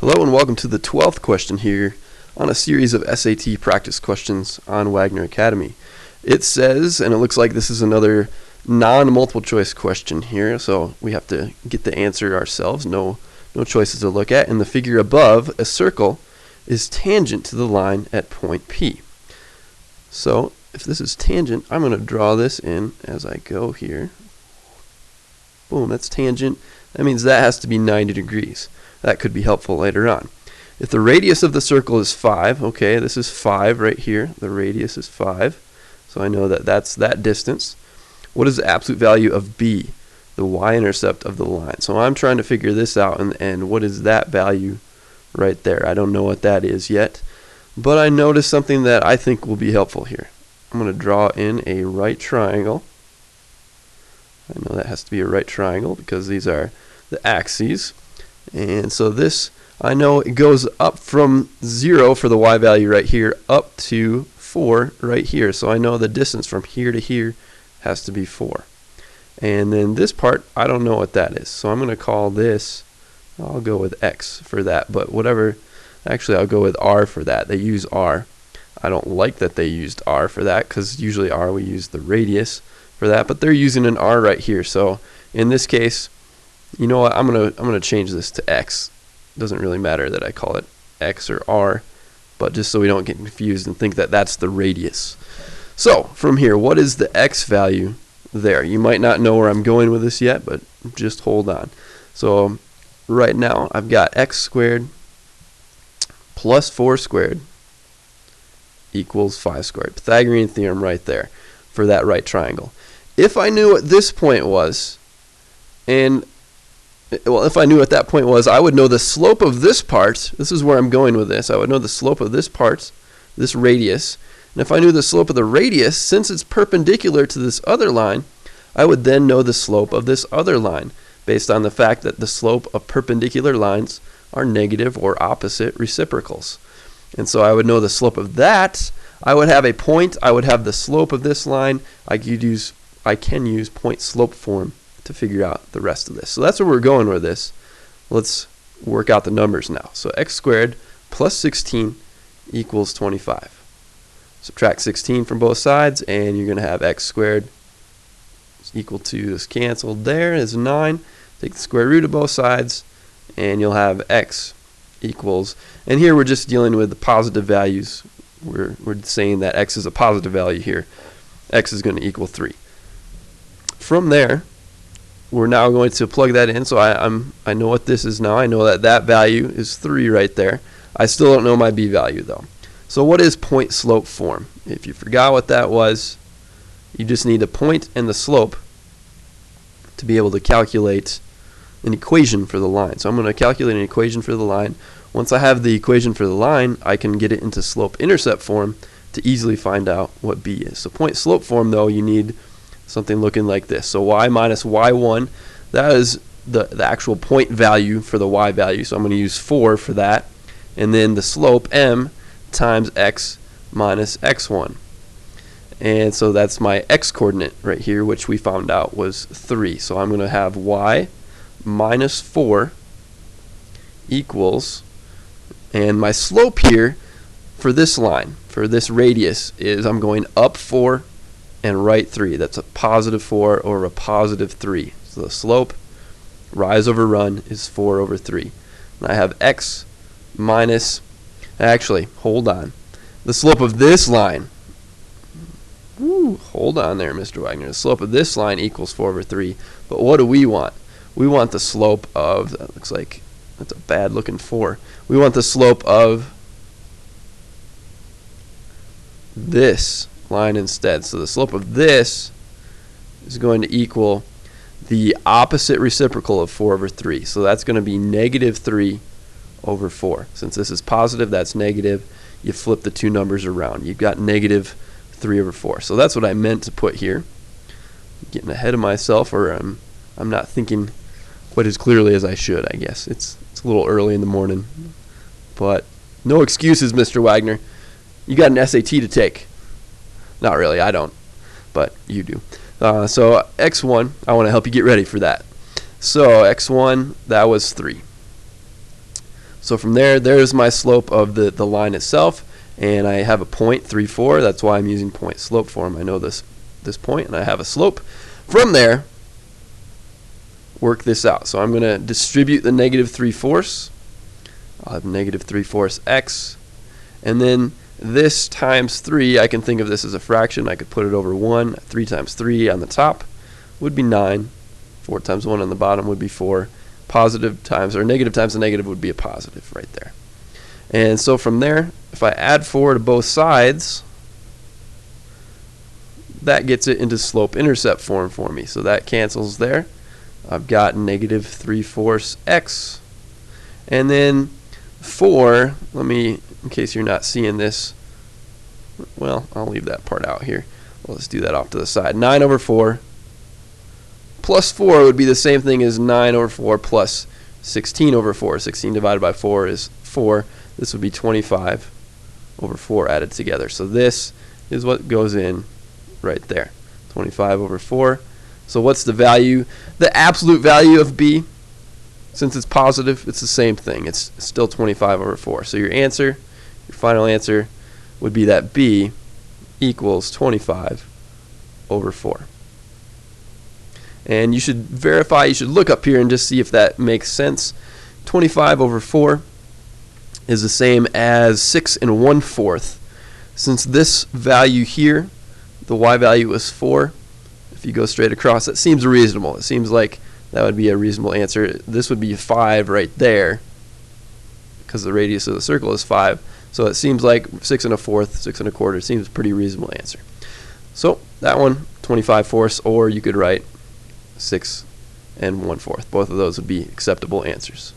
Hello and welcome to the 12th question here on a series of SAT practice questions on Wagner Academy. It says, and it looks like this is another non-multiple choice question here, so we have to get the answer ourselves, no choices to look at. In the figure above, a circle is tangent to the line at point P. So if this is tangent, I'm going to draw this in as I go here. Boom, that's tangent. That means that has to be 90 degrees. That could be helpful later on. If the radius of the circle is 5, okay, this is 5 right here. The radius is 5. So I know that that's that distance. What is the absolute value of B, the y-intercept of the line? So I'm trying to figure this out, and what is that value right there? I don't know what that is yet, but I noticed something that I think will be helpful here. I'm going to draw in a right triangle. I know that has to be a right triangle because these are the axes. And so this, I know it goes up from 0 for the y value right here up to 4 right here. So I know the distance from here to here has to be 4. And then this part, I don't know what that is. So I'm going to call this, I'll go with x for that. But whatever, actually I'll go with r for that. They use r. I don't like that they used r for that because usually r we use the radius for that. But they're using an r right here. So in this case, you know what, I'm gonna change this to x. Doesn't really matter that I call it x or r, but just so we don't get confused and think that that's the radius. So from here, what is the x value there? You might not know where I'm going with this yet, but just hold on. So right now I've got x squared plus 4 squared equals 5 squared. Pythagorean theorem right there for that right triangle. If I knew what this point was, if I knew what that point was, I would know the slope of this part. This is where I'm going with this. I would know the slope of this part, this radius. And if I knew the slope of the radius, since it's perpendicular to this other line, I would then know the slope of this other line based on the fact that the slope of perpendicular lines are negative or opposite reciprocals. And so I would know the slope of that. I would have a point. I would have the slope of this line. I can use point slope form to figure out the rest of this. So that's where we're going with this. Let's work out the numbers now. So x squared plus 16 equals 25. Subtract 16 from both sides, and you're going to have x squared is equal to, this canceled there, is 9. Take the square root of both sides, and you'll have x equals, and here we're just dealing with the positive values. We're saying that x is a positive value here. X is going to equal 3. From there, we're now going to plug that in. So I know what this is now. I know that that value is 3 right there. I still don't know my b value though. So what is point slope form? If you forgot what that was, you just need a point and the slope to be able to calculate an equation for the line. So I'm going to calculate an equation for the line. Once I have the equation for the line, I can get it into slope-intercept form to easily find out what b is. So point slope form though, you need something looking like this. So y minus y1, that is the actual point value for the y value. So I'm going to use 4 for that. And then the slope, m, times x minus x1. And so that's my x coordinate right here, which we found out was 3. So I'm going to have y minus 4 equals, and my slope here for this line, for this radius, is I'm going up 4 and right 3. That's a positive 4 over a positive 3. So the slope, rise over run, is 4 over 3. And I have x minus, actually, hold on. The slope of this line, hold on there, Mr. Wagner. The slope of this line equals 4 over 3. But what do we want? We want the slope of, that looks like, that's a bad looking 4. We want the slope of this line instead. So the slope of this is going to equal the opposite reciprocal of 4 over 3. So that's going to be negative 3 over 4. Since this is positive, that's negative. You flip the two numbers around. You've got negative 3 over 4. So that's what I meant to put here. I'm getting ahead of myself, or I'm not thinking quite as clearly as I should, I guess. It's a little early in the morning. But no excuses, Mr. Wagner. You got an SAT to take. Not really, I don't, but you do. So x1, I want to help you get ready for that. So x1, that was 3. So from there, there's my slope of the line itself, and I have a point, 3,4. That's why I'm using point slope form. I know this point, and I have a slope. From there, work this out. So I'm going to distribute the negative 3/4. I'll have negative 3/4 x, and then this times 3, I can think of this as a fraction. I could put it over 1. 3 times 3 on the top would be 9. 4 times 1 on the bottom would be 4. Positive times, or negative times a negative would be a positive right there. And so from there, if I add 4 to both sides, that gets it into slope-intercept form for me. So that cancels there. I've got negative 3/4 x. And then 4, let me, in case you're not seeing this, well, I'll leave that part out here. Let's do that off to the side. 9 over 4 plus 4 would be the same thing as 9 over 4 plus 16 over 4. 16 divided by 4 is 4. This would be 25 over 4 added together. So this is what goes in right there. 25 over 4. So what's the value? The absolute value of b, since it's positive, it's the same thing. It's still 25 over 4. So your answer, your final answer, would be that b equals 25 over 4. And you should verify, you should look up here and just see if that makes sense. 25 over 4 is the same as 6 1/4. Since this value here, the y value is 4, if you go straight across, that seems reasonable. It seems like that would be a reasonable answer. This would be 5 right there, because the radius of the circle is 5. So it seems like 6 1/4, 6 1/4 seems a pretty reasonable answer. So that one, 25/4, or you could write 6 1/4. Both of those would be acceptable answers.